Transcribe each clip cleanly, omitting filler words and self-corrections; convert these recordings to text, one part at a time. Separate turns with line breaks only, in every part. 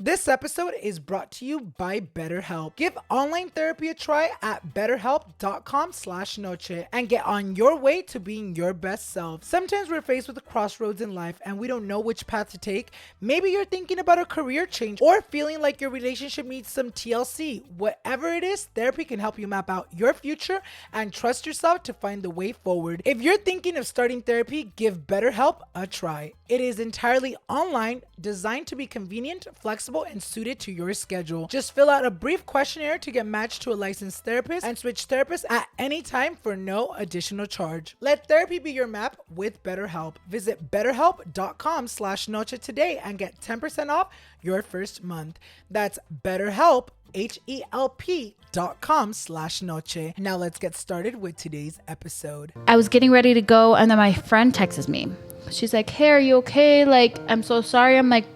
This episode is brought to you by BetterHelp. Give online therapy a try at betterhelp.com/noche and get on your way to being your best self. Sometimes we're faced with a crossroads in life and we don't know which path to take. Maybe you're thinking about a career change or feeling like your relationship needs some TLC. Whatever it is, therapy can help you map out your future and trust yourself to find the way forward. If you're thinking of starting therapy, give BetterHelp a try. It is entirely online, designed to be convenient, flexible, and suited to your schedule. Just fill out a brief questionnaire to get matched to a licensed therapist and switch therapists at any time for no additional charge. Let therapy be your map with BetterHelp. Visit betterhelp.com/noche today and get 10% off your first month. That's BetterHelp, HELP.com/noche. Now let's get started with today's episode.
I was getting ready to go and then my friend texts me. She's like, "Hey, are you okay? Like, I'm so sorry." I'm like,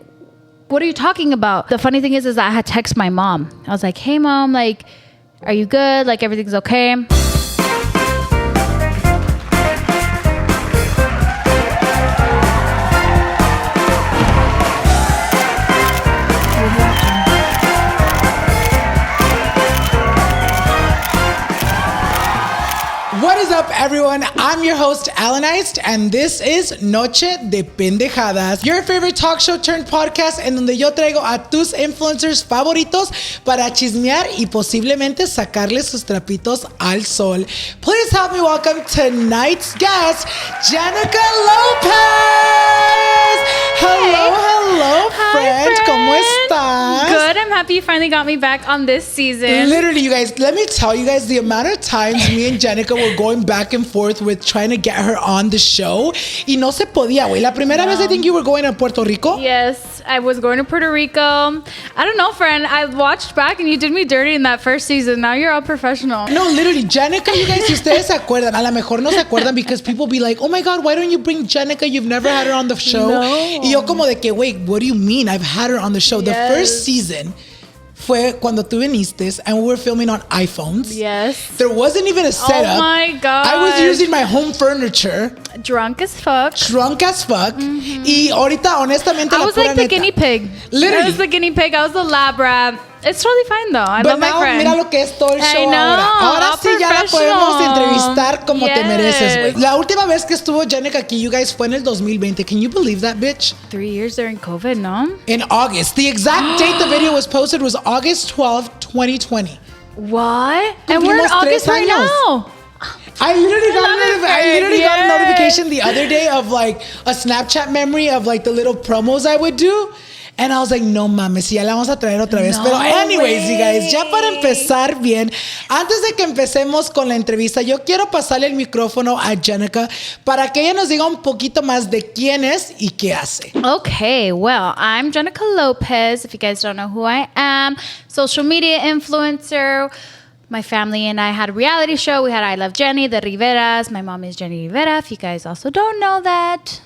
"What are you talking about?" The funny thing is I had texted my mom. I was like, "Hey mom, like, are you good? Like, everything's okay?"
What is up, everyone? I'm your host, Alanized, and this is Noche de Pendejadas, your favorite talk show turned podcast en donde yo traigo a tus influencers favoritos para chismear y posiblemente sacarles sus trapitos al sol. Please help me welcome tonight's guest, Jenicka Lopez! Hello, friend. ¿Cómo estás?
Good. I'm happy you finally got me back on this season.
Literally, you guys, let me tell you guys the amount of times me and Jenicka were going back and forth with trying to get her on the show. Y no se podía, güey. La primera vez I think you were going to Puerto Rico.
Yes, I was going to Puerto Rico. I don't know, friend. I watched back and you did me dirty in that first season. Now you're all professional.
No, literally, Jenicka, you guys, si ustedes se acuerdan, a lo mejor no se acuerdan because people be like, "Oh my God, why don't you bring Jenicka? You've never had her on the show."
No.
Y yo como de que, wait, what do you mean? I've had her on the show.
Yes.
The first season fue cuando tú viniste and we were filming on iPhones.
Yes.
There wasn't even a setup.
Oh my God.
I was using my home furniture.
Drunk as fuck.
Drunk as fuck. Mm-hmm. Y ahorita, honestamente,
I was like the guinea pig.
Literally.
I was the guinea pig. I was the lab rat. It's totally fine though. I love my friend.
Mira lo que es todo el show
I know.
ahora. Ahora sí ya la podemos entrevistar como te mereces, güey. La última vez que estuvo Jenicka aquí, you guys, fue en el 2020. Can you believe that, bitch?
3 years during COVID, no?
In August. The exact date the video was posted was August 12th, 2020.
What? And we're in
Cumplimos
August
3
right
años.
now.
I literally got a notification the other day of like a Snapchat memory of like the little promos I would do. And I was like, no mames, ya la vamos a traer otra vez.
No
Pero anyways,
way.
you guys, ya para empezar bien, antes de que empecemos con la entrevista, yo quiero pasarle el micrófono a Jenicka para que ella nos diga un poquito más de quién es y qué hace.
Okay, well, I'm Jenicka Lopez. If you guys don't know who I am, social media influencer. My family and I had a reality show. We had I Love Jenny, the Riveras. My mom is Jenny Rivera. If you guys also don't know that,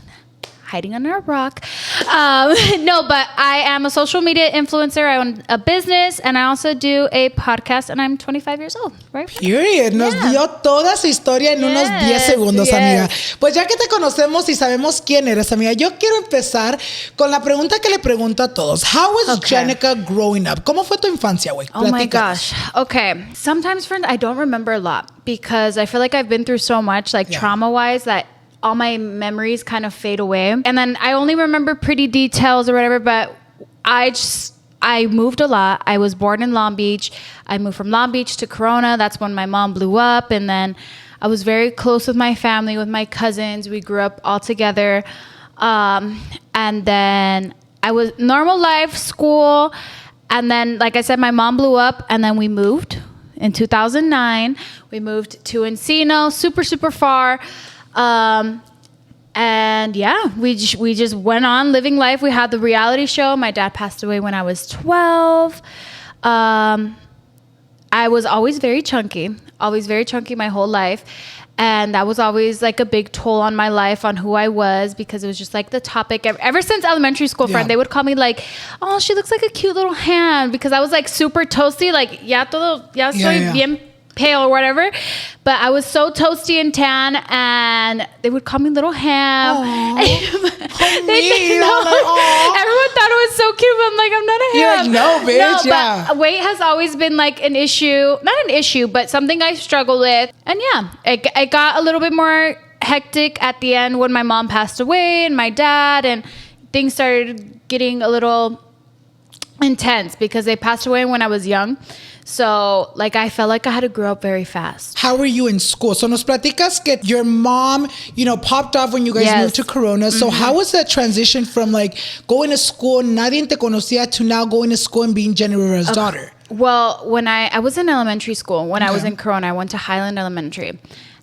hiding under a rock. No, but I am a social media influencer. I own a business and I also do a podcast and I'm 25 years old, right?
Period. Nos dio toda su historia en unos 10 segundos, amiga. Pues ya que te conocemos y sabemos quién eres, amiga, yo quiero empezar con la pregunta que le pregunto a todos. How was Jenicka growing up? ¿Cómo fue tu infancia, güey?
Oh my gosh. Okay. Sometimes, friend, I don't remember a lot because I feel like I've been through so much, like trauma-wise, that all my memories kind of fade away. And then I only remember pretty details or whatever, but I moved a lot. I was born in Long Beach. I moved from Long Beach to Corona. That's when my mom blew up. And then I was very close with my family, with my cousins. We grew up all together. And then I was normal life, school. And then, like I said, my mom blew up and then we moved in 2009. We moved to Encino, super, super far. And yeah, we just went on living life. We had the reality show. My dad passed away when I was 12. I was always very chunky my whole life. And that was always like a big toll on my life, on who I was, because it was just like the topic. Ever since elementary school, friend, they would call me like, "Oh, she looks like a cute little hand," because I was like super toasty, like, ya soy bien pale or whatever. But I was so toasty and tan, and they would call me Little Ham.
Everyone
Everyone thought it was so cute, but I'm like, I'm not a ham.
You're like, no, bitch,
but weight has always been like an issue. Not an issue, but something I struggle with. And yeah, it got a little bit more hectic at the end when my mom passed away and my dad, and things started getting a little intense because they passed away when I was young. So, like, I felt like I had to grow up very fast.
How were you in school? So, nos platicas que your mom, popped off when you guys moved to Corona. So, how was that transition from, like, going to school, nadie te conocía, to now going to school and being Jenny Rivera's daughter?
Well, when I was in elementary school, when I was in Corona, I went to Highland Elementary.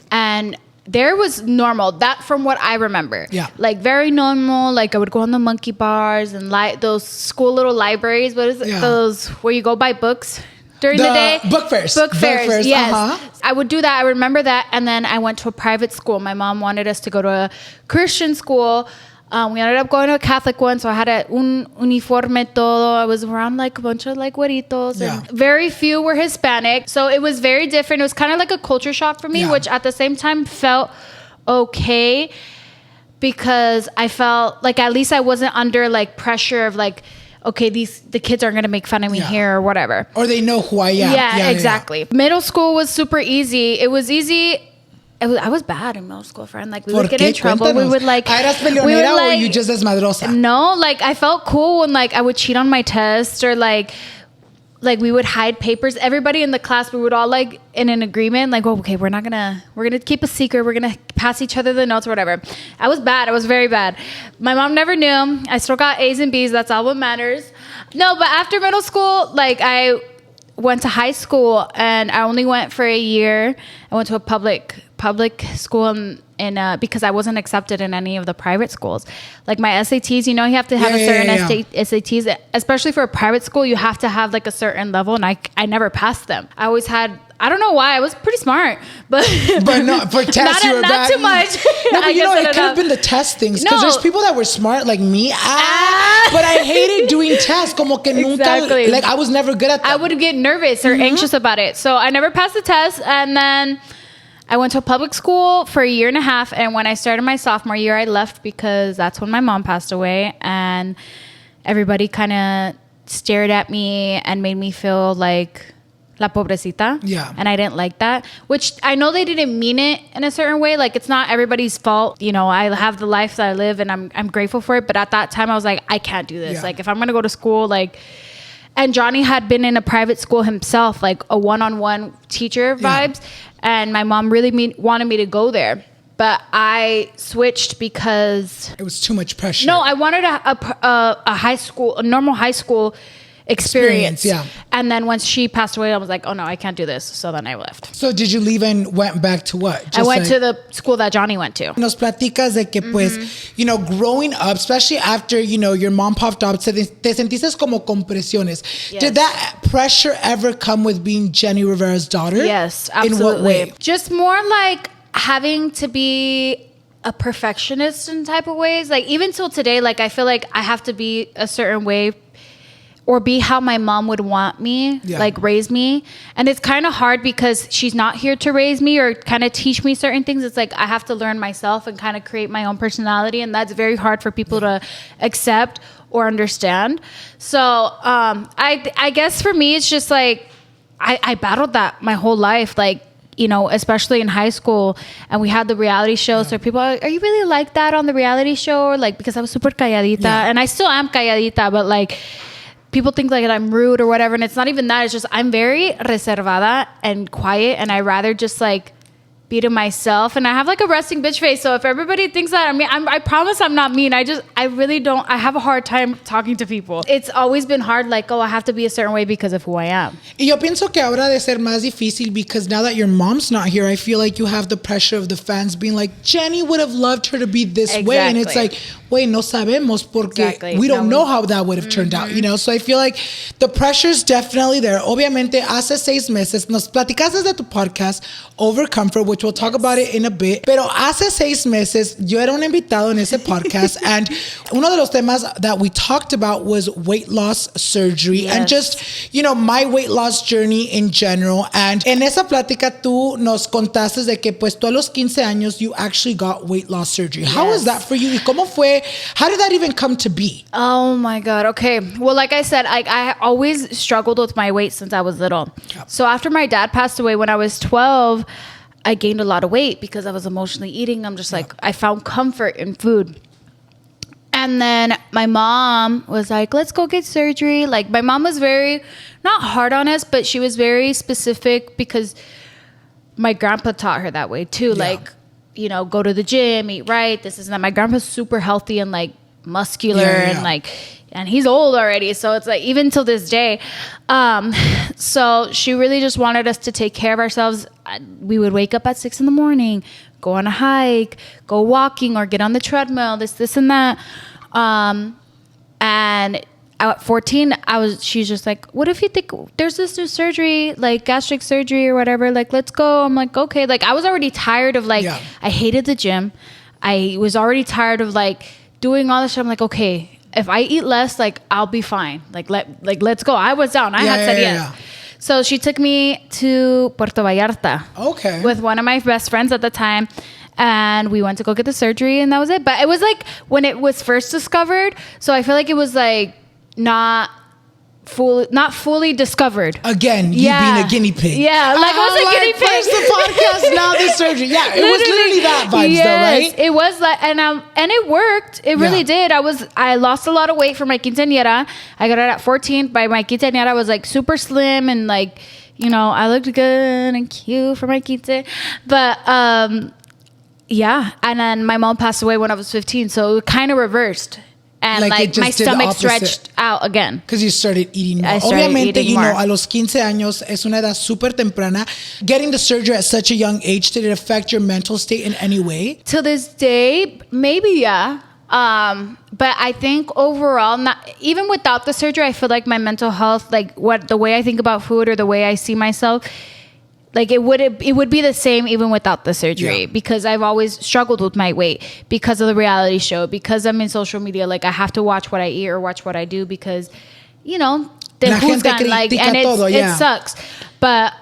And there was normal, that from what I remember.
Yeah.
Like, very normal. Like, I would go on the monkey bars and those school little libraries. What is it? Those where you go buy books during the day?
Book fairs.
Book fairs, yes. I would do that. I remember that. And then I went to a private school. My mom wanted us to go to a Christian school. We ended up going to a Catholic one, so I had un uniforme todo. I was around like a bunch of like güeritos, and very few were Hispanic. So it was very different. It was kind of like a culture shock for me, which at the same time felt okay, because I felt like at least I wasn't under like pressure of like, okay, the kids aren't going to make fun of me here or whatever.
Or they know who I am.
Yeah, exactly. Middle school was super easy. It was easy. I was bad in middle school, friend. Like, we would get in trouble.
Cuéntanos.
We would like...
¿Eras peleonera or you just desmadrosa?
No, like, I felt cool when like I would cheat on my test, or like we would hide papers. Everybody in the class, we would all like in an agreement, like, well, okay, we're gonna keep a secret. We're gonna pass each other the notes or whatever. I was bad. I was very bad. My mom never knew. I still got A's and B's. That's all what matters. No, but after middle school, like, I went to high school, and I only went for a year. I went to a public school in because I wasn't accepted in any of the private schools. Like, my SATs, you have to have a certain SATs, especially for a private school. You have to have like a certain level, and I never passed them. I always had, I don't know why, I was pretty smart, but
no, for tests you were
not
bad.
Too much.
No, but it could have been the test things, because there's people that were smart like me, but I hated doing tests. Como que nunca, like, I was never good at that.
I would get nervous or anxious about it, so I never passed the test. And then I went to a public school for a year and a half, and when I started my sophomore year, I left because that's when my mom passed away, and everybody kind of stared at me and made me feel like la pobrecita.
Yeah.
And I didn't like that, which I know they didn't mean it in a certain way. Like, it's not everybody's fault. I have the life that I live, and I'm grateful for it. But at that time, I was like, I can't do this. Yeah. Like, if I'm going to go to school, like... And Johnny had been in a private school himself, like a one-on-one teacher vibes. Yeah. And my mom really wanted me to go there. But I switched because...
It was too much pressure.
No, I wanted a high school, a normal high school experience.
Yeah.
And then once she passed away, I was like, oh no, I can't do this. So then I left.
So did you leave and went back to what?
Just I went to the school that Johnny went to.
Nos platicas de que pues, growing up, especially after, your mom popped up, te sentiste como con presiones. Yes. Did that pressure ever come with being Jenny Rivera's daughter?
Yes, absolutely.
In what way?
Just more like having to be a perfectionist in type of ways. Like, even till today, like, I feel like I have to be a certain way or be how my mom would want me, like raise me. And it's kind of hard because she's not here to raise me or kind of teach me certain things. It's like I have to learn myself and kind of create my own personality. And that's very hard for people to accept or understand. So I guess for me, it's just like I battled that my whole life. Like, especially in high school, and we had the reality shows. So people are you really like that on the reality show? Or like, because I was super calladita, and I still am calladita, but like, people think like I'm rude or whatever, and it's not even that. It's just I'm very reservada and quiet, and I rather just like be to myself. And I have like a resting bitch face. So if everybody thinks that, I promise I'm not mean. I really don't. I have a hard time talking to people. It's always been hard. Like, I have to be a certain way because of who I am.
Y yo pienso que ahora de ser más difícil because now that your mom's not here, I feel like you have the pressure of the fans being like, Jenny would have loved her to be this way, and it's like, Güey, no sabemos porque we don't know how that would have turned out, you know? So I feel like the pressure's definitely there. Obviamente, hace 6 meses, nos platicaste de tu podcast, Over Comfort, which we'll talk about it in a bit. Pero hace 6 meses, yo era un invitado en ese podcast, and uno de los temas that we talked about was weight loss surgery and just, you know, my weight loss journey in general. And en esa plática, tú nos contaste de que, pues, tú a los 15 años, you actually got weight loss surgery. How was that for you? ¿Y cómo fue? How did that even come to be?
Oh my God. Okay. Well, like I said, I always struggled with my weight since I was little. Yep. So after my dad passed away when I was 12, I gained a lot of weight because I was emotionally eating. I'm just like, I found comfort in food. And then my mom was like, let's go get surgery. Like, my mom was very, not hard on us, but she was very specific because my grandpa taught her that way too. Yeah. Like, you know, go to the gym, eat right. This is not, my grandpa's super healthy and like muscular and like, and he's old already. So it's like, even till this day. So she really just wanted us to take care of ourselves. We would wake up at 6 a.m, go on a hike, go walking or get on the treadmill, this and that. And at 14, she's just like, what if you think there's this new surgery, like gastric surgery or whatever, like, let's go. I'm like, okay. Like, I was already tired of like, I hated the gym. I was already tired of like doing all this shit. I'm like, okay, if I eat less, like, I'll be fine. Let's go. I was down. I had said yes. Yeah. So she took me to Puerto Vallarta. Okay. With one of my best friends at the time. And we went to go get the surgery and that was it. But it was like when it was first discovered. So I feel like it was like not fully discovered. Again, you being a guinea pig. Yeah, like I was a guinea pig. First the podcast, now the surgery. Yeah, it was literally that vibes though, right? It was like, and it worked. It really did. I lost a lot of weight for my quinceañera. I got it at 14. By my quinceañera, I was like super slim and like, you know, I looked good and cute for my quince. But yeah, and then my mom passed away when I was 15, so it kind of reversed. And like my stomach stretched out again. Because you started eating more. Obviamente, you know, a los 15 años es una edad súper temprana. Getting the surgery at such a young age, did it affect your mental state in any way? To this day, maybe, yeah. But I think overall, not even without the surgery, I feel like my mental health, like the way I think about food or the way I see myself, like it would be the same even without the surgery because I've always struggled with my weight because of the reality show, because I'm in social media. Like I have to watch what I eat or watch what I do because, you know, te juzgan, like, and it sucks. But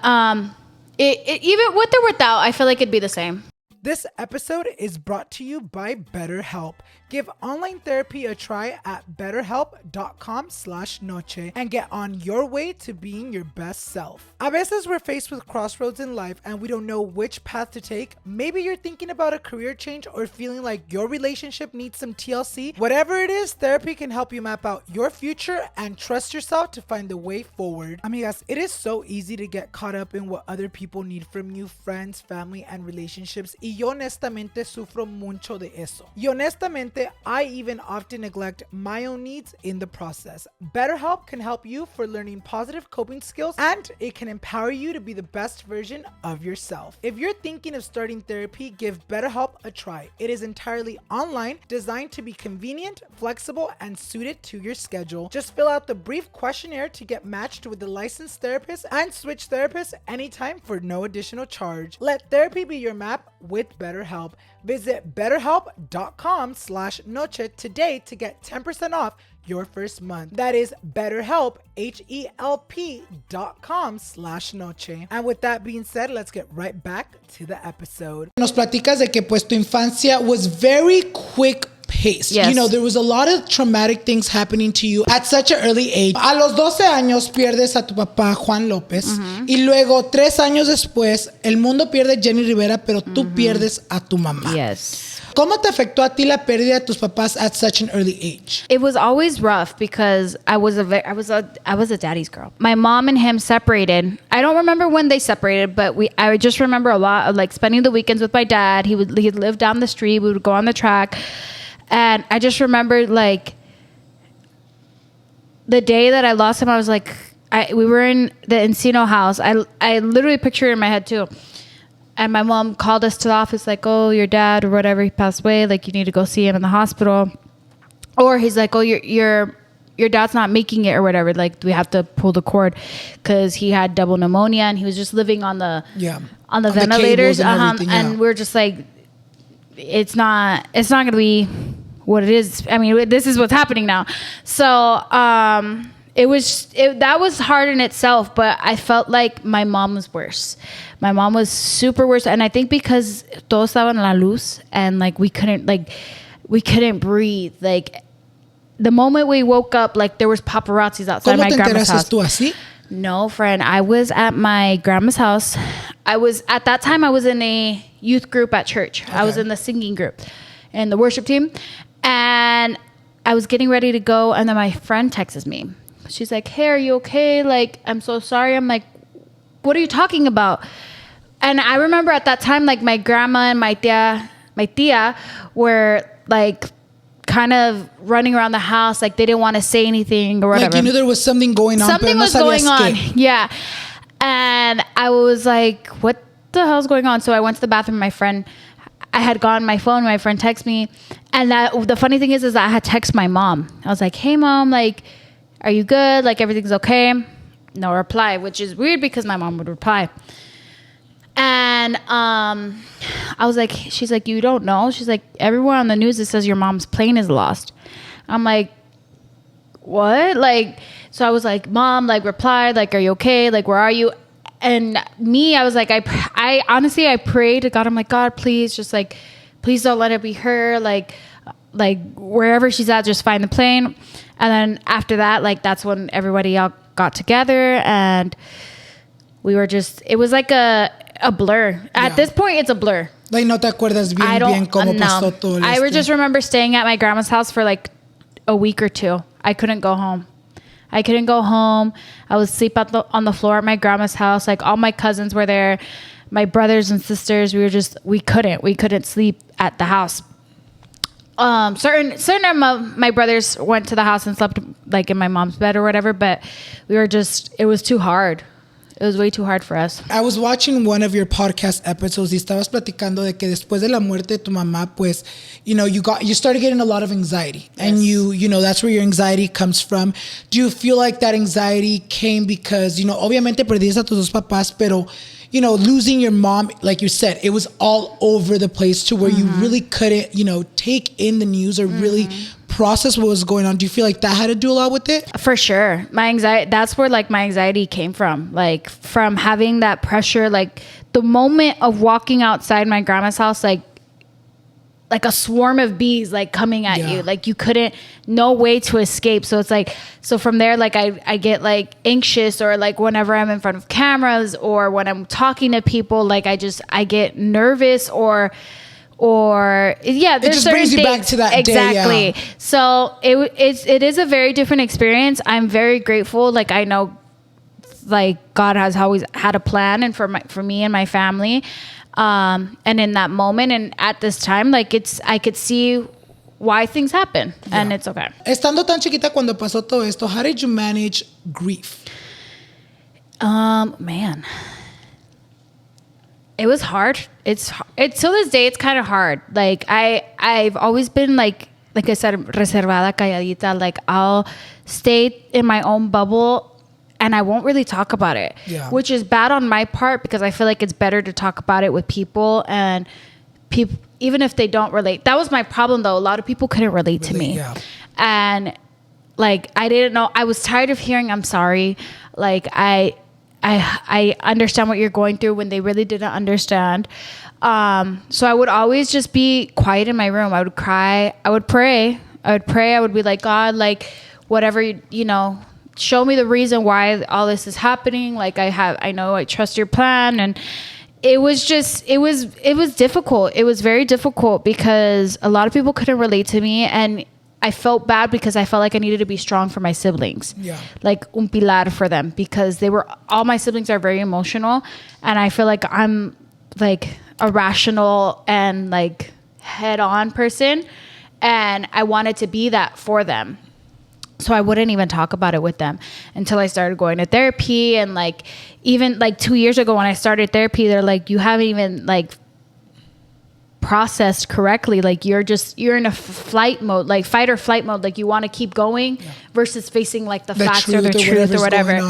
it even with or without, I feel like it'd be the same.
This episode is brought to you by BetterHelp. Give online therapy a try at betterhelp.com/noche and get on your way to being your best self. A veces we're faced with crossroads in life and we don't know which path to take. Maybe you're thinking about a career change or feeling like your relationship needs some TLC. Whatever it is, therapy can help you map out your future and trust yourself to find the way forward. Amigas, it is so easy to get caught up in what other people need from you, friends, family, and relationships. Y yo honestamente sufro mucho de eso. Y honestamente, I even often neglect my own needs in the process. BetterHelp can help you for learning positive coping skills, and it can empower you to be the best version of yourself. If you're thinking of starting therapy, give BetterHelp a try. It is entirely online, designed to be convenient, flexible, and suited to your schedule. Just fill out the brief questionnaire to get matched with a licensed therapist and switch therapists anytime for no additional charge. Let therapy be your map with BetterHelp. Visit betterhelp.com/noche today to get 10% off your first month. That is BetterHelp, HELP.com/noche. And with that being said, let's get right back to the episode. Nos platicas de que pues tu infancia was very quick pace. Yes. You know, there was a lot of traumatic things happening to you at such an early age. A los 12 años pierdes a tu papá, Juan López. Y luego, 3 años después, el mundo pierde a Jenny Rivera, pero tú pierdes a tu mamá. Yes. ¿Cómo te afectó a ti la pérdida de tus papás at such an early age?
It was always rough because I was a daddy's girl. My mom and him separated. I don't remember when they separated, but I just remember a lot of like spending the weekends with my dad. He'd live down the street. We would go on the track. And I just remember like the day that I lost him, I was like, we were in the Encino house. I literally picture it in my head too. And my mom called us to the office like, oh, your dad or whatever, he passed away. Like, you need to go see him in the hospital. Or he's like, oh, your dad's not making it or whatever. Like, we have to pull the cord because he had double pneumonia and he was just living on the ventilators. And we're just like, it's not going to be what it is. I mean, this is what's happening now. So, that was hard in itself, but I felt like my mom was worse. My mom was super worse. And I think because todos estaban en la luz and like we couldn't breathe. Like, the moment we woke up, like there was paparazzis outside my grandma's house.
¿Tú así?
No, friend. I was at my grandma's house. At that time I was in a youth group at church. Okay. I was in the singing group and the worship team. And I was getting ready to go. And then my friend texts me. She's like, hey, are you okay? Like, I'm so sorry. I'm like, what are you talking about? And I remember at that time, like my grandma and my tia were like, kind of running around the house, like they didn't want to say anything or whatever.
Like you knew there was something going on.
Something was going on. Yeah. And I was like, what the hell's going on? So I went to the bathroom. My friend, I had gotten my phone. My friend texted me. And the funny thing is that I had texted my mom. I was like, hey mom, like, are you good? Like everything's okay? No reply, which is weird because my mom would reply. And I was like, she's like, you don't know? She's like, everywhere on the news it says your mom's plane is lost. I'm like, what? Like, so I was like, mom, like replied, like, are you okay? Like, where are you? And I was like, I honestly, I prayed to God. I'm like, God, please, just like, please don't let it be her. Like wherever she's at, just find the plane. And then after that, like, that's when everybody all got together and we were just, it was like a blur. At this point, it's a blur.
Like, no te acuerdas bien cómo pasó todo esto.
I just remember staying at my grandma's house for like a week or two. I couldn't go home. I would sleep on the floor at my grandma's house. Like, all my cousins were there. My brothers and sisters, we couldn't sleep at the house. Certain of my brothers went to the house and slept like in my mom's bed or whatever, but it was too hard. It was way too hard for us.
I was watching one of your podcast episodes y estabas platicando de que después de la muerte de tu mamá, pues, you know, you started getting a lot of anxiety. Yes. And you know, that's where your anxiety comes from. Do you feel like that anxiety came because, you know, obviamente perdiste a tus dos papás, pero, you know, losing your mom, like you said, it was all over the place to where you really couldn't, you know, take in the news or really process what was going on. Do you feel like that had to do a lot with it?
For sure. My anxiety, that's where like my anxiety came from. Like from having that pressure, like the moment of walking outside my grandma's house, like a swarm of bees like coming at you, like you couldn't, no way to escape. So it's like, so from there, like I get like anxious, or like whenever I'm in front of cameras or when I'm talking to people, like I get nervous or yeah,
it just brings you back to that
exactly.
day. Yeah.
So it is a very different experience. I'm very grateful. Like I know, like God has always had a plan, and for me and my family. And in that moment and at this time, like I could see why things happen, and it's okay.
Estando tan chiquita cuando pasó todo esto, how did you manage grief?
Man, it was hard. It's till this day, it's kind of hard. Like I've always been like I said, reservada, calladita. Like I'll stay in my own bubble. And I won't really talk about it, which is bad on my part because I feel like it's better to talk about it with people, and people, even if they don't relate. That was my problem, though. A lot of people couldn't relate to me. Yeah. And like, I didn't know. I was tired of hearing, I'm sorry. Like, I understand what you're going through, when they really didn't understand. So I would always just be quiet in my room. I would cry. I would pray. I would be like, God, like, whatever, you know, show me the reason why all this is happening. Like I know I trust your plan. And it was difficult. It was very difficult because a lot of people couldn't relate to me, and I felt bad because I felt like I needed to be strong for my siblings. Yeah. Like un pilar for them, because all my siblings are very emotional, and I feel like I'm like a rational and like head-on person, and I wanted to be that for them. So I wouldn't even talk about it with them until I started going to therapy. And like, even like 2 years ago when I started therapy, they're like, you haven't even like processed correctly. Like you're in a flight mode, like fight or flight mode. Like you want to keep going versus facing like the facts or the truth or whatever.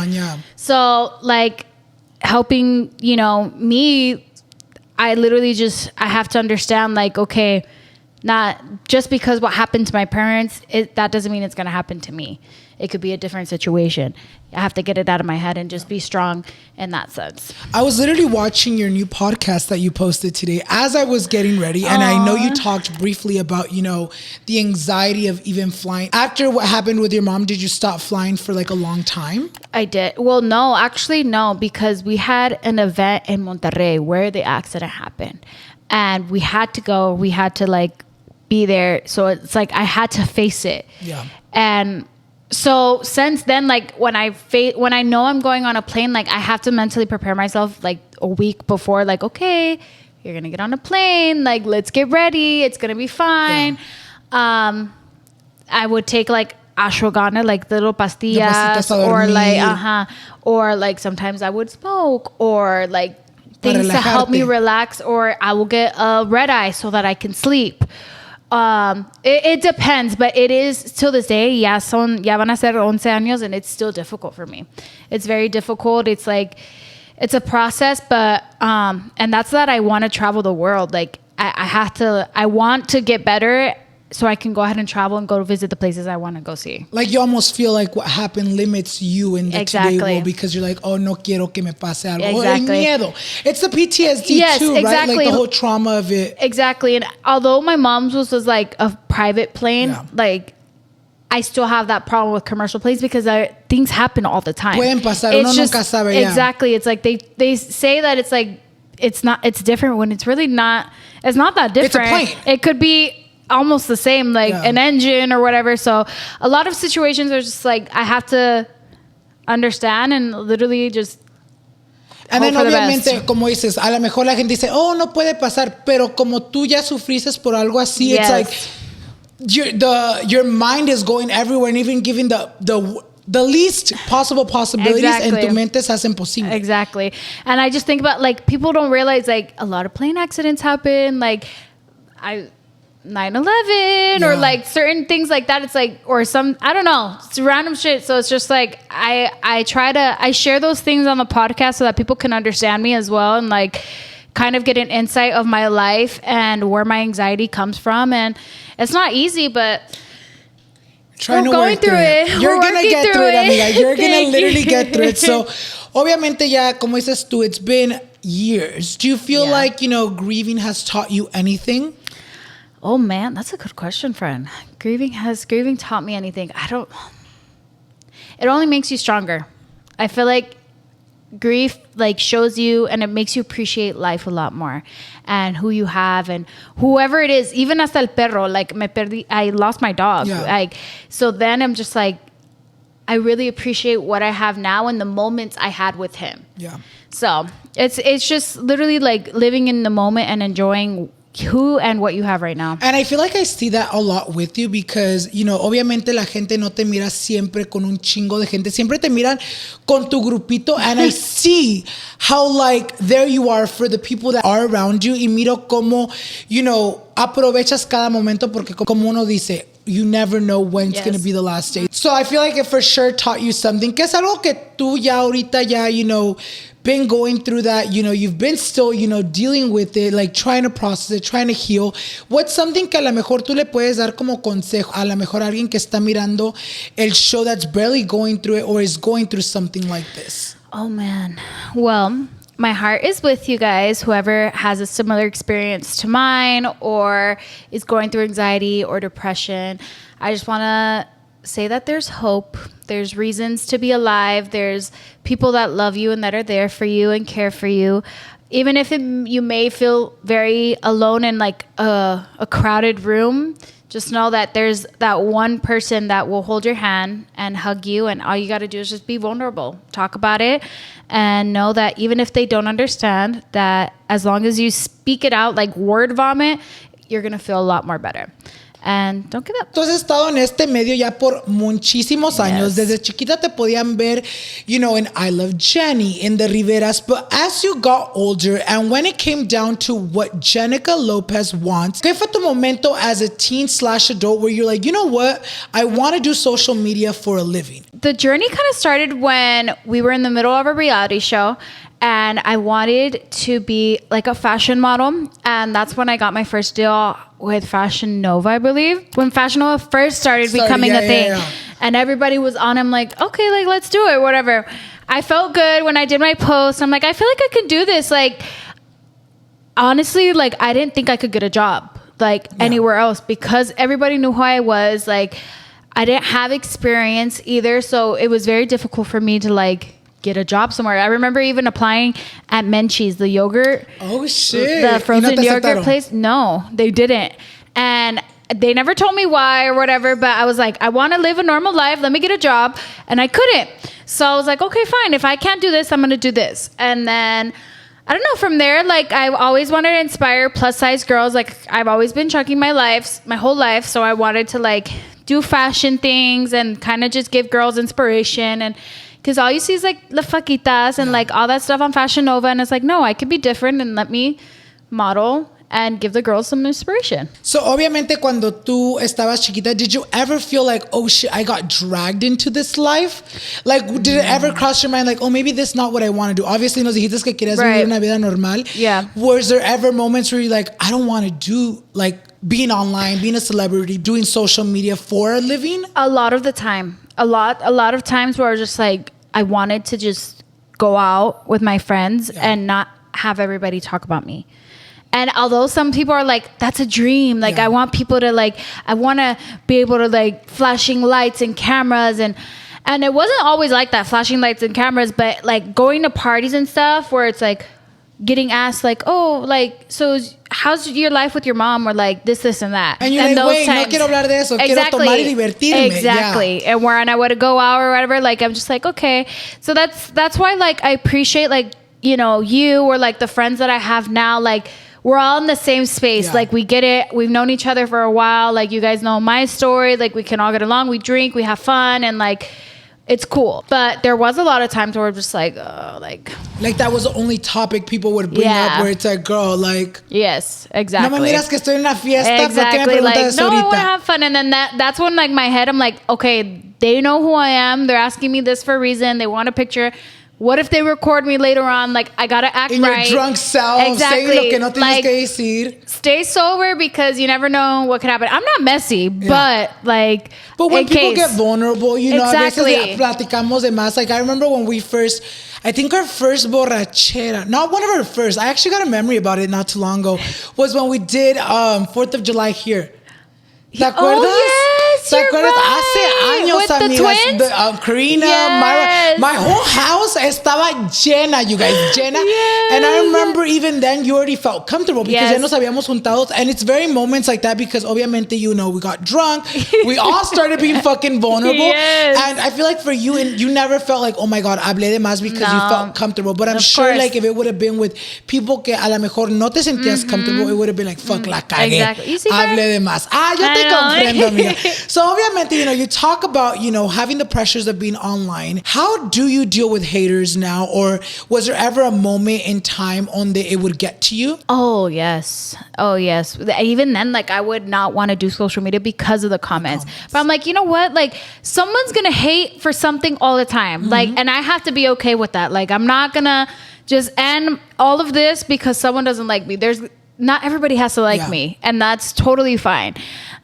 So like helping, you know, me, I literally I have to understand like, okay, not just because what happened to my parents, that doesn't mean it's going to happen to me. It could be a different situation. I have to get it out of my head and just be strong in that sense.
I was literally watching your new podcast that you posted today as I was getting ready. And I know you talked briefly about, you know, the anxiety of even flying. After what happened with your mom, did you stop flying for like a long time?
I did. Well, no, actually, no, because we had an event in Monterrey where the accident happened. And we had to go. We had to like be there. So it's like I had to face it.
Yeah.
And so since then, like when I know I'm going on a plane, like I have to mentally prepare myself like a week before, like, okay, you're going to get on a plane. Like, let's get ready. It's going to be fine. Yeah. I would take like ashwagandha, like the little pastillas, or like sometimes I would smoke or like things to help me relax, or I will get a red eye so that I can sleep. It depends, but it is till this day. Ya van a ser 11 años, and it's still difficult for me. It's very difficult. It's like, it's a process, but, and that's that I want to travel the world. Like I want to get better so I can go ahead and travel and go visit the places I want to go see. Like
you almost feel like what happened limits you in the today world because you're like, oh, no quiero que me pase algo.
Exactly.
El miedo. It's the PTSD too, right? Like the whole trauma of it.
Exactly. And although my mom's was like a private plane, like I still have that problem with commercial planes because things happen all the time.
Pueden pasar, uno nunca sabe.
Exactly. It's like they say that it's like, it's different when it's really not. It's not that different.
It's a plane.
It could be almost the same, like an engine or whatever. So a lot of situations are just like I have to understand and literally just
and then obviamente, como dices, a lo mejor la gente dice, oh, no puede pasar, pero como tú ya sufriste por algo así, it's like your mind is going everywhere and even giving the least possible possibilities and tu mente se hace imposible.
Exactly. And I just think about like people don't realize like a lot of plane accidents happen, like 9/11 or like certain things like that. It's like, or some, I don't know, it's random shit. So it's just like, I share those things on the podcast so that people can understand me as well. And like kind of get an insight of my life and where my anxiety comes from. And it's not easy, but
we're going through it. You're going to get through it, amiga. You're going to literally get through it. So obviamente ya, como dices tú, it's been years. Do you feel like, you know, grieving has taught you anything?
Oh man, that's a good question, friend. Grieving taught me anything? It only makes you stronger. I feel like grief like shows you and it makes you appreciate life a lot more and who you have and whoever it is, even hasta el perro, like I lost my dog. Like, so then I'm just like, I really appreciate what I have now and the moments I had with him.
Yeah.
So it's just literally like living in the moment and enjoying who and what you have right now.
And I feel like I see that a lot with you because, you know, obviamente la gente no te mira siempre con un chingo de gente. Siempre te miran con tu grupito. And I see how, like, there you are for the people that are around you. Y miro como, you know, aprovechas cada momento porque como uno dice, you never know when it's going to be the last day. So I feel like it for sure taught you something. Que es algo que tú ya ahorita ya, you know, been going through that, you know, you've been still, you know, dealing with it, like trying to process it, trying to heal. What's something que a lo mejor tú le puedes dar como consejo a lo mejor alguien que está mirando el show that's barely going through it or is going through something like this?
Oh man. Well, my heart is with you guys, whoever has a similar experience to mine or is going through anxiety or depression. I just want to say that there's hope. There's reasons to be alive. There's people that love you and that are there for you and care for you. Even if you may feel very alone in like a crowded room, just know that there's that one person that will hold your hand and hug you. And all you got to do is just be vulnerable. Talk about it and know that even if they don't understand, that as long as you speak it out like word vomit, you're going to feel a lot more better. and don't give up.
Tú has estado en este medio ya por muchísimos años. Desde chiquita te podían ver, you know, in I Love Jenny, in the Riveras. But as you got older and when it came down to what Jenicka Lopez wants, ¿qué fue tu momento as a teen/adult where you're like, you know what? I want to do social media for a living?
The journey kind of started when we were in the middle of a reality show. And I wanted to be like a fashion model. And that's when I got my first deal with Fashion Nova, I believe. When Fashion Nova first started becoming a thing. And everybody was on him like, okay, like, let's do it, whatever. I felt good when I did my post. I'm like, I feel like I can do this. Like, honestly, like, I didn't think I could get a job, like, anywhere else. Because everybody knew who I was. Like, I didn't have experience either. So it was very difficult for me to, like, get a job somewhere. I remember even applying at Menchie's, the yogurt.
Oh shit.
The frozen yogurt place. No, they didn't. And they never told me why or whatever, but I was like, I want to live a normal life. Let me get a job. And I couldn't. So I was like, okay, fine. If I can't do this, I'm going to do this. And then I don't know, from there, like, I've always wanted to inspire plus size girls. Like, I've always been chunky my whole life. So I wanted to, like, do fashion things and kind of just give girls inspiration. And because all you see is like la fajitas and like all that stuff on Fashion Nova. And it's like, no, I could be different and let me model and give the girls some inspiration.
So obviamente cuando tú estabas chiquita, did you ever feel like, oh shit, I got dragged into this life? Like, did it ever cross your mind like, oh, maybe this is not what I want to do? Obviously, nos dijiste que querías vivir una vida normal.
Yeah.
Was there ever moments where you're like, I don't want to do like being online, being a celebrity, doing social media for a living?
A lot of the time. A lot of times where I was just like, I wanted to just go out with my friends and not have everybody talk about me. And although some people are like, that's a dream. Like, I want people to like, I want to be able to like flashing lights and cameras. And it wasn't always like that, flashing lights and cameras, but like going to parties and stuff where it's like getting asked like, oh, like, so how's your life with your mom? Or like this, and that.
And you're like, wait, no quiero hablar de eso. Quiero tomar y divertirme.
Exactly. And when I would go out or whatever, like, I'm just like, okay. So that's why, like, I appreciate, like, you know, you or like the friends that I have now, like, we're all in the same space. Like, we get it. We've known each other for a while. Like, you guys know my story. Like, we can all get along. We drink. We have fun. And, like, it's cool. But there was a lot of times where we're just like, oh, like
that was the only topic people would bring up where it's like, girl, like.
Yes, exactly.
No me miras que estoy en una fiesta.
Exactly.
¿Por qué me
like, no,
ahorita?
I want to have fun. And then that's when, like, my head, I'm like, okay, they know who I am. They're asking me this for a reason. They want a picture. What if they record me later on? Like, I gotta act
in
right.
In your drunk self,
exactly.
saying lo que no tienes
like,
que decir.
Stay sober because you never know what could happen. I'm not messy, but like,
but when people
case.
get vulnerable, you know,
exactly.
a veces platicamos de más. Like, I remember when we first, I think our first borrachera, not one of our first, I actually got a memory about it not too long ago, was when we did 4th of July here. ¿Te acuerdas?
Oh, yes,
¿Te acuerdas?
right.
Hace años,
with
amigas.
The twins?
Karina,
yes.
Myra. My whole house estaba llena, you guys. Llena.
Yes.
And I remember even then you already felt comfortable because
yes.
ya nos habíamos juntado. And it's very moments like that because obviamente, you know, we got drunk. We all started being fucking vulnerable.
Yes.
And I feel like for you, you never felt like, oh my God, hablé de más because you felt comfortable. But I'm sure
course.
like if it would have been with people que a lo mejor no te sentías comfortable, it would have been like, fuck, la cagué.
Exactly. You see,
hablé de más. Yo te comprendo, amiga. So obviamente, you know, you talk about, you know, having the pressures of being online. How do you deal with haters now? Or was there ever a moment in time on that it would get to you?
Oh, yes. Oh, yes. Even then, like, I would not want to do social media because of the comments. But I'm like, you know what? Like, someone's going to hate for something all the time. Like, and I have to be okay with that. Like, I'm not going to just end all of this because someone doesn't like me. Not everybody has to like me, and that's totally fine.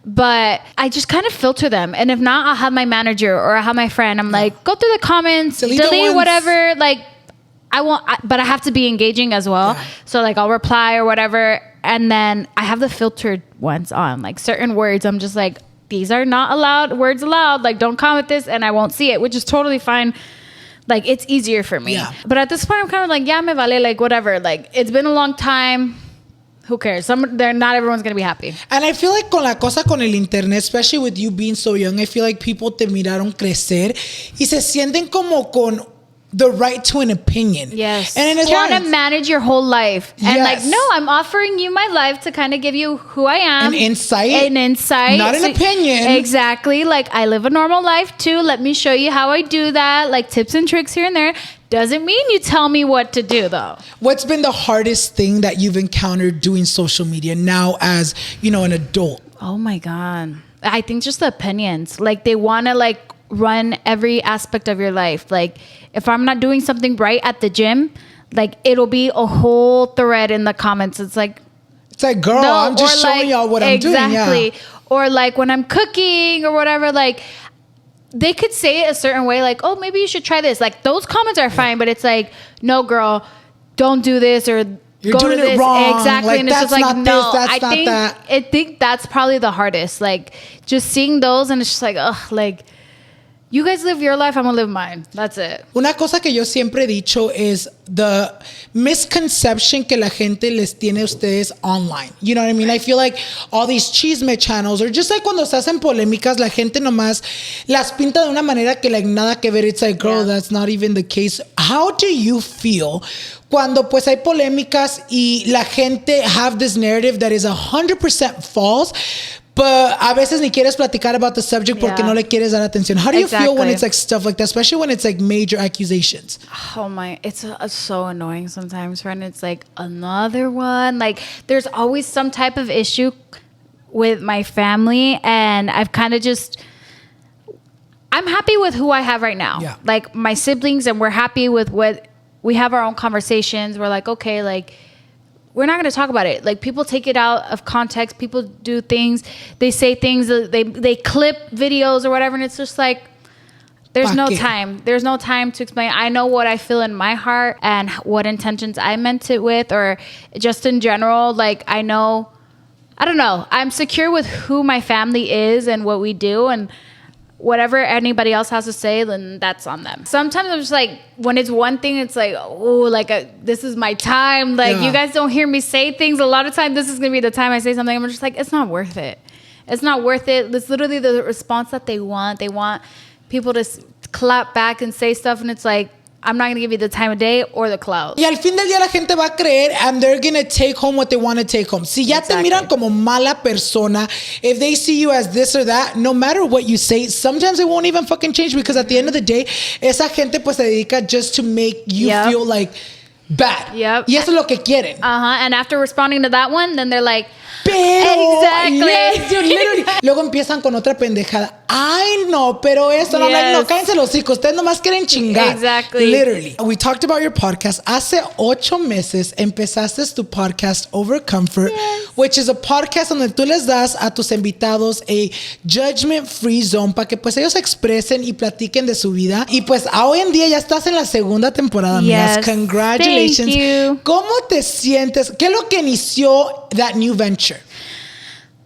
But I just kind of filter them. And if not, I'll have my manager or I'll have my friend. I'm like, go through the comments, delete whatever. Like, but I have to be engaging as well. Yeah. So like, I'll reply or whatever. And then I have the filtered ones on, like certain words. I'm just like, these are not words allowed. Like, don't comment this and I won't see it, which is totally fine. Like, it's easier for me. Yeah. But at this point, I'm kind of like, yeah, me vale, like, whatever. Like, it's been a long time. Who cares? Not everyone's going to be happy.
And I feel like con la cosa con el internet, especially with you being so young, I feel like people te miraron crecer y se sienten como con the right to an opinion.
Yes.
And
you want to manage your whole life. And like, no, I'm offering you my life to kind of give you who I am.
An insight. Not an opinion.
Exactly. Like, I live a normal life too. Let me show you how I do that. Like, tips and tricks here and there. Doesn't mean you tell me what to do, though.
What's been the hardest thing that you've encountered doing social media now as, you know, an adult?
Oh my God. I think just the opinions. Like, they want to like run every aspect of your life. Like, if I'm not doing something right at the gym, like, it'll be a whole thread in the comments. It's like,
girl, no, I'm just showing y'all what I'm doing.
Exactly. Yeah. Or like when I'm cooking or whatever, like, they could say it a certain way, like, oh, maybe you should try this. Like, those comments are fine, but it's like, no, girl, don't do this, or
you're
go
doing
to this.
It wrong.
Exactly.
Like,
and it's just like, no, I think that's probably the hardest. Like, just seeing those, and it's just like, ugh, like, you guys live your life, I'm gonna live mine. That's it.
Una cosa que yo siempre he dicho is the misconception que la gente les tiene a ustedes online. You know what I mean? I feel like all these chisme channels, or just like cuando se hacen polémicas, la gente nomás las pinta de una manera que like nada que ver. It's like, girl, that's not even the case. How do you feel cuando pues hay polémicas y la gente have this narrative that is 100% false? But a veces ni quieres platicar about the subject porque no le quieres dar atención. How do you feel when it's like stuff like that, especially when it's like major accusations?
Oh my, it's so annoying sometimes, friend. It's like another one. Like, there's always some type of issue with my family, and I've kind of just, I'm happy with who I have right now.
Yeah.
Like, my siblings, and we're happy with what, we have our own conversations. We're like, okay, like, we're not going to talk about it. Like, people take it out of context. People do things. They say things. They clip videos or whatever. And it's just like, there's no time. There's no time to explain. I know what I feel in my heart and what intentions I meant it with, or just in general. Like, I know, I don't know. I'm secure with who my family is and what we do. And whatever anybody else has to say, then that's on them. Sometimes I'm just like, when it's one thing, it's like, oh, like this is my time. Like, you guys don't hear me say things. A lot of times, this is going to be the time I say something. I'm just like, it's not worth it. It's not worth it. It's literally the response that they want. They want people to clap back and say stuff. And it's like, I'm not going to give you the time of day or the clout.
Y al fin del día la gente va a creer, and they're going to take home what they want to take home. Si ya te miran como mala persona, if they see you as this or that, no matter what you say, sometimes it won't even fucking change, because at the end of the day, esa gente pues se dedica just to make you feel like bad.
Yep.
Y eso es lo que quieren.
And after responding to that one, then they're like,
pero,
exactly.
Yes, dude, literally. Luego empiezan con otra pendejada. Ay, no, pero esto, no, no, cállense los hijos. Ustedes nomás quieren chingar.
Exactly.
Literally. We talked about your podcast. Hace 8 meses empezaste tu podcast Over Comfort, which is a podcast donde tú les das a tus invitados a judgment-free zone para que pues ellos expresen y platiquen de su vida. Y pues hoy en día ya estás en la segunda temporada, amigas. Congratulations.
Thank you.
¿Cómo te sientes? ¿Qué es lo que inició that new venture?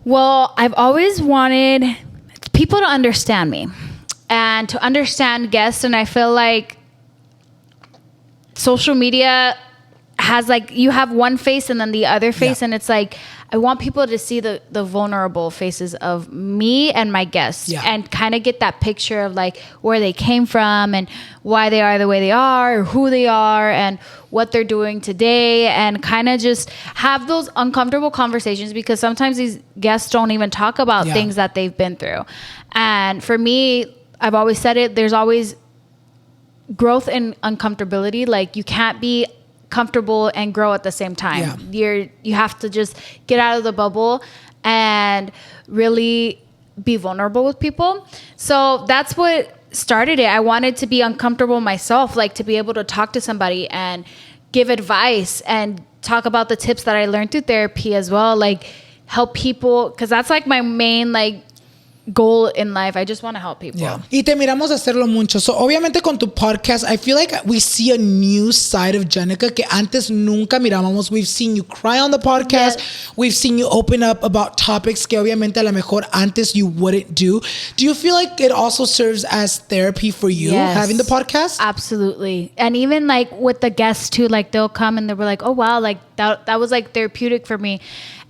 Well, I've always wanted people to understand me and to understand guests. And I feel like social media has like, you have one face and then the other face. And it's like, I want people to see the vulnerable faces of me and my guests and kind of get that picture of like where they came from and why they are the way they are, or who they are and what they're doing today, and kind of just have those uncomfortable conversations, because sometimes these guests don't even talk about things that they've been through. And for me, I've always said it, there's always growth in uncomfortability. Like, you can't be comfortable and grow at the same time. You have to just get out of the bubble and really be vulnerable with people. So that's what started it. I wanted to be uncomfortable myself, like to be able to talk to somebody and give advice and talk about the tips that I learned through therapy as well, like help people, because that's like my main like goal in life. I just want to help people.
Y te miramos hacerlo mucho. So obviamente con tu podcast, I feel like we see a new side of Jenicka que antes nunca mirábamos. We've seen you cry on the podcast. We've seen you open up about topics que obviamente a lo mejor antes you wouldn't do. Do you feel like it also serves as therapy for you, having the podcast?
Absolutely. And even like with the guests too, like they'll come and they'll be like, oh wow, like that was like therapeutic for me.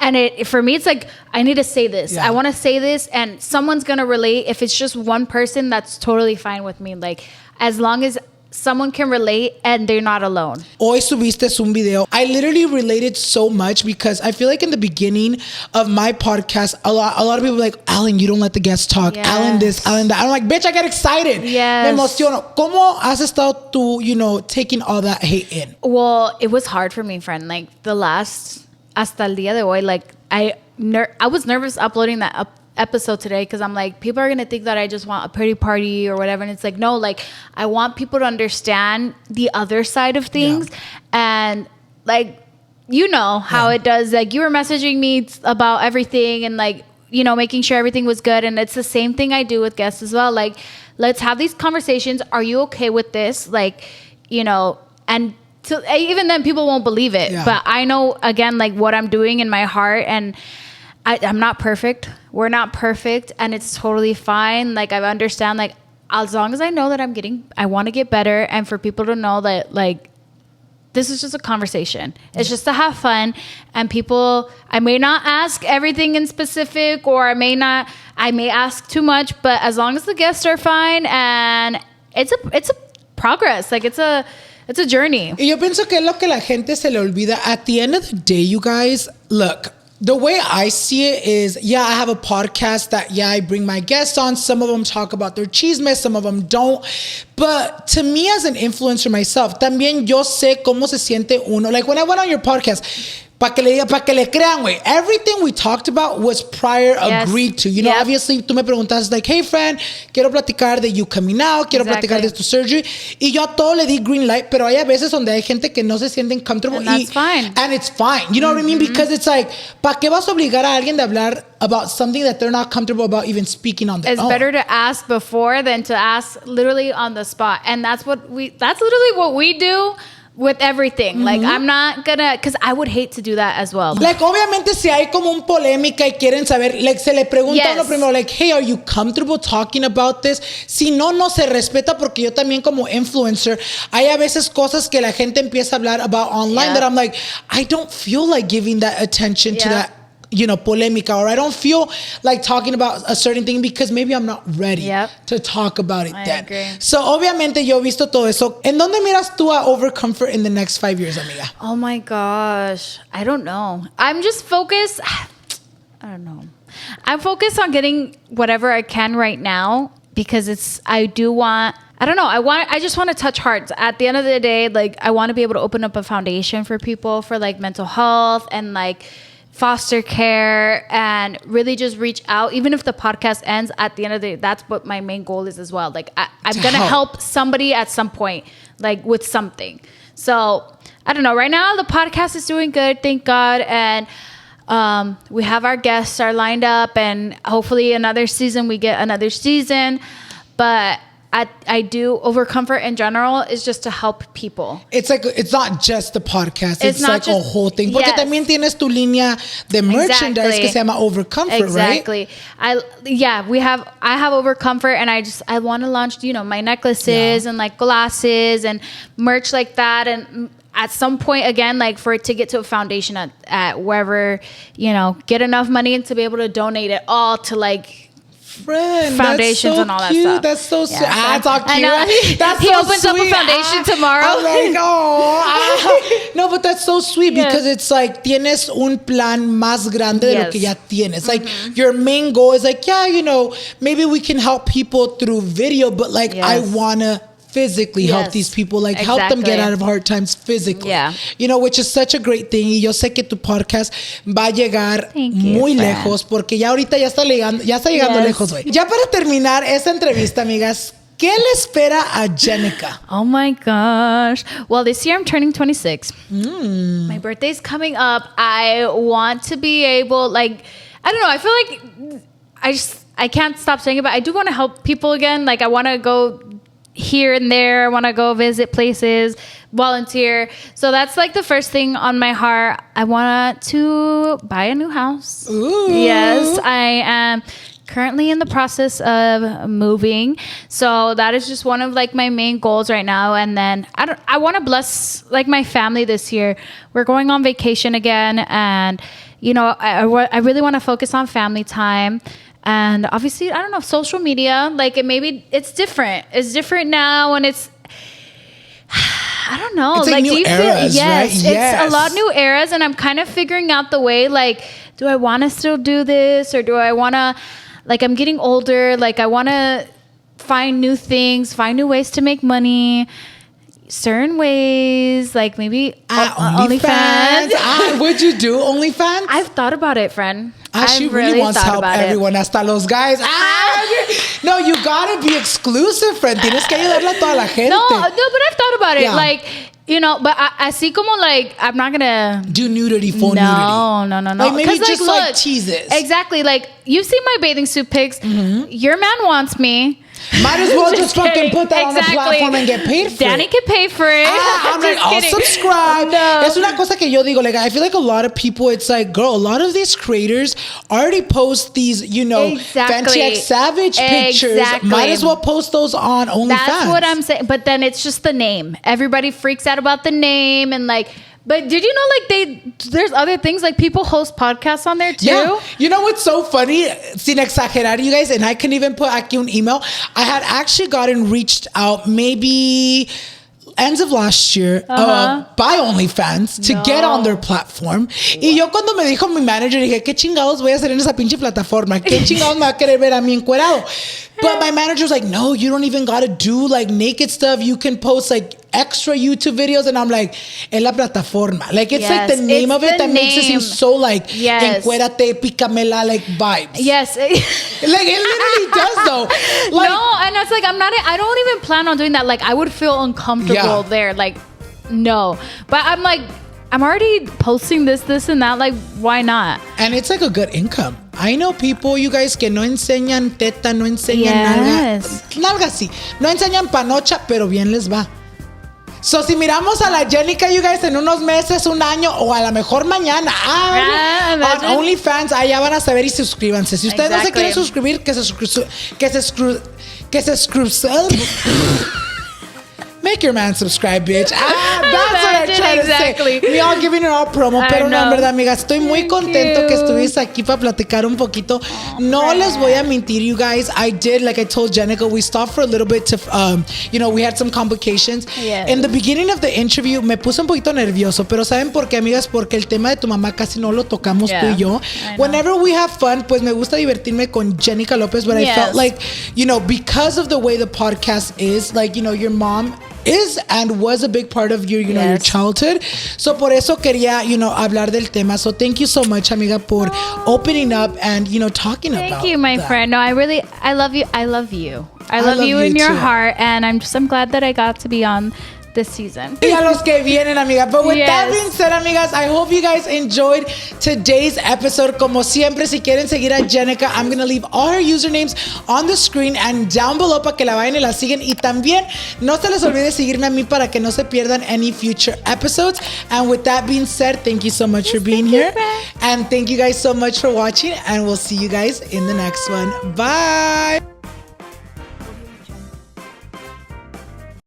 And for me, it's like, I need to say this. I want to say this, and someone's going to relate. If it's just one person, that's totally fine with me. Like, as long as someone can relate and they're not alone.
Hoy subiste un video. I literally related so much because I feel like in the beginning of my podcast, a lot of people were like, Alan, you don't let the guests talk.
Yes.
Alan this, Alan that. I'm like, bitch, I get excited.
Yes.
Me emociono. ¿Cómo has estado tú, taking all that hate in?
Well, it was hard for me, friend. Like hasta el día de hoy, like I was nervous uploading that episode today because I'm like, people are gonna think that I just want a pretty party or whatever, and it's like, no, like I want people to understand the other side of things. And like, how it does, like you were messaging me about everything and like, making sure everything was good, and it's the same thing I do with guests as well. Like, let's have these conversations. Are you okay with this? Like, and even then people won't believe it, but I know, again, like what I'm doing in my heart, and I'm not perfect. We're not perfect, and it's totally fine. Like, I understand, like, as long as I know that I want to get better, and for people to know that, like, this is just a conversation. It's just to have fun, and I may not ask everything in specific, or I may ask too much, but as long as the guests are fine, and it's a progress. Like, it's a journey.
Y yo pienso que es lo que la gente se le olvida. At the end of the day, you guys, look, the way I see it is, I have a podcast that, I bring my guests on. Some of them talk about their chismes, some of them don't. But to me, as an influencer myself, también yo sé cómo se siente uno. Like when I went on your podcast, pa' que le crean, güey. Everything we talked about was prior agreed to. Obviously, tú me preguntas, like, hey, friend, quiero platicar de you coming out, quiero platicar de tu surgery. Y yo a todo le di green light, pero hay a veces donde hay gente que no se sienten comfortable.
And that's fine.
And it's fine. You know what I mean? Because it's like, ¿pa' qué vas a obligar a alguien de hablar about something that they're not comfortable about even speaking on their own?
It's better to ask before than to ask literally on the spot. And that's literally what we do with everything. Like, I'm not gonna, because I would hate to do that as well.
Like, obviamente, si hay como un polémica y quieren saber, like, se le pregunta a uno primero, like, hey, are you comfortable talking about this? Si no se respeta, porque yo también como influencer, hay a veces cosas que la gente empieza a hablar about online that I'm like, I don't feel like giving that attention to that, polémica, or I don't feel like talking about a certain thing because maybe I'm not ready to talk about it then.
Agree.
So, obviamente, yo he visto todo eso. ¿En dónde miras tú a Overcomfort in the next 5 years, amiga?
Oh my gosh. I don't know. I'm just focused. I don't know. I'm focused on getting whatever I can right now because I just want to touch hearts. At the end of the day, like, I want to be able to open up a foundation for people for like mental health and like foster care, and really just reach out. Even if the podcast ends, at the end of the day, that's what my main goal is as well. Like, I'm going to help somebody at some point, like with something. So I don't know. Right now, the podcast is doing good, thank God. And we have our guests are lined up, and hopefully another season, we get another season. But I do Overcomfort in general is just to help people. It's like, it's not just the podcast. It's like a whole thing. Porque también tienes tu línea de merchandise que se llama Overcomfort, right? I have Overcomfort, and I want to launch, my necklaces and like glasses and merch like that. And at some point, again, like for it to get to a foundation at wherever, get enough money and to be able to donate it all to like foundations and all that stuff.
That's so sweet. That's all cute.
He opens up a foundation tomorrow.
I'm like, no, but that's so sweet because it's like tienes un plan más grande de lo que ya tienes. Like your main goal is like, maybe we can help people through video, but like I wanna physically help these people, like help them get out of hard times physically. Which is such a great thing. Y yo sé que tu podcast va a llegar muy lejos, porque ya ahorita ya está llegando lejos, güey. Ya para terminar esta entrevista, amigas, ¿qué le espera a Jenicka?
Oh my gosh. Well, this year I'm turning 26. My birthday's coming up. I want to be able, like, I don't know, I feel like I can't stop saying it, but I do want to help people again. Like, I want to go here and there. I want to go visit places, volunteer. So that's like the first thing on my heart. I want to buy a new house. Ooh. Yes, I am currently in the process of moving. So that is just one of like my main goals right now. And then I want to bless like my family this year. We're going on vacation again, and I really want to focus on family time. And obviously, I don't know, social media, like it's different. It's different now, and I don't know.
It's like new
do you
eras,
feel?
right?
Yes,
Yes.
it's a lot new eras, and I'm kind of figuring out the way. Like, do I want to still do this, or do I want to? Like, I'm getting older. Like, I want to find new things, find new ways to make money. Certain ways, like maybe OnlyFans.
Would you do OnlyFans?
I've thought about it, friend.
She really wants to help everyone, hasta los guys. No, you gotta be exclusive, friend. Tienes que ayudarle a toda la gente.
No, but I've thought about it.
Yeah.
Like, you know, but así como like, I'm not gonna
do nudity, full
nudity.
No.
Like
maybe just like teases.
Exactly. Like, you've seen my bathing suit pics. Mm-hmm. Your man wants me.
Might as well just fucking put that on the platform and get paid for
Danny
it.
can pay for it.
I'm like, I'll subscribe.
No.
Es una cosa que yo digo, like, I feel like a lot of people, it's like, girl, a lot of these creators already post these, you know, Fenty X Savage pictures. Might as well post those on OnlyFans.
That's what I'm saying. But then it's just the name. Everybody freaks out about the name and like. But did you know, like, there's other things, like people host podcasts on there too?
Yeah. You know what's so funny? Sin exagerar, you guys, and I can even put aquí un email. I had actually gotten reached out maybe ends of last year by OnlyFans to get on their platform. Y yo cuando me dijo mi manager, dije, ¿qué chingados voy a hacer en esa pinche plataforma? ¿Qué chingados me va a querer ver a mí encuerado? But my manager was like, no, you don't even gotta do like naked stuff. You can post like extra YouTube videos. And I'm like, en la plataforma. Like, it's like the name of it that makes it seem so like, encuérate, pícamela, like vibes.
Yes.
Like, it literally does though. Like,
no, and it's like, I don't even plan on doing that. Like, I would feel uncomfortable there. Like, no. But I'm like, I'm already posting this and that. Like, why not?
And it's like a good income. I know people, you guys, que no enseñan teta, no enseñan nalga sí. No enseñan panocha, pero bien les va. So, si miramos a la Jenicka, you guys, en unos meses, un año, o a lo mejor mañana, on OnlyFans, allá van a saber y suscríbanse. Si ustedes no se quieren suscribir, que se make your man subscribe, bitch. That's what I'm trying to say. We all giving it all promo. Pero no, en verdad, amigas, estoy muy contento que estuviste aquí para platicar un poquito. No les voy a mentir, you guys. I did, like I told Jenicka, we stopped for a little bit to, you know, we had some complications.
Yes.
In the beginning of the interview, me puse un poquito nervioso. Pero ¿saben por qué, amigas? Porque el tema de tu mamá casi no lo tocamos tú y yo. Whenever we have fun, pues me gusta divertirme con Jenicka Lopez. But I felt like, you know, because of the way the podcast is, like, you know, your mom is and was a big part of your, you know, your childhood. So por eso quería, you know, hablar del tema. So thank you so much, amiga, por opening up and, you know, talking about
Thank you, my friend. No, I love you. I love you. I love you in your heart. And I'm glad that I got to be on this season.
Y a los que vienen, amiga. But with that being said, amigas, I hope you guys enjoyed today's episode. Como siempre, si quieren seguir a Jenicka, I'm going to leave all her usernames on the screen and down below para que la vayan y la sigan. Y también, no se les olvide seguirme a mí para que no se pierdan any future episodes. And with that being said, thank you so much for being here. And thank you guys so much for watching. And we'll see you guys in the next one. Bye.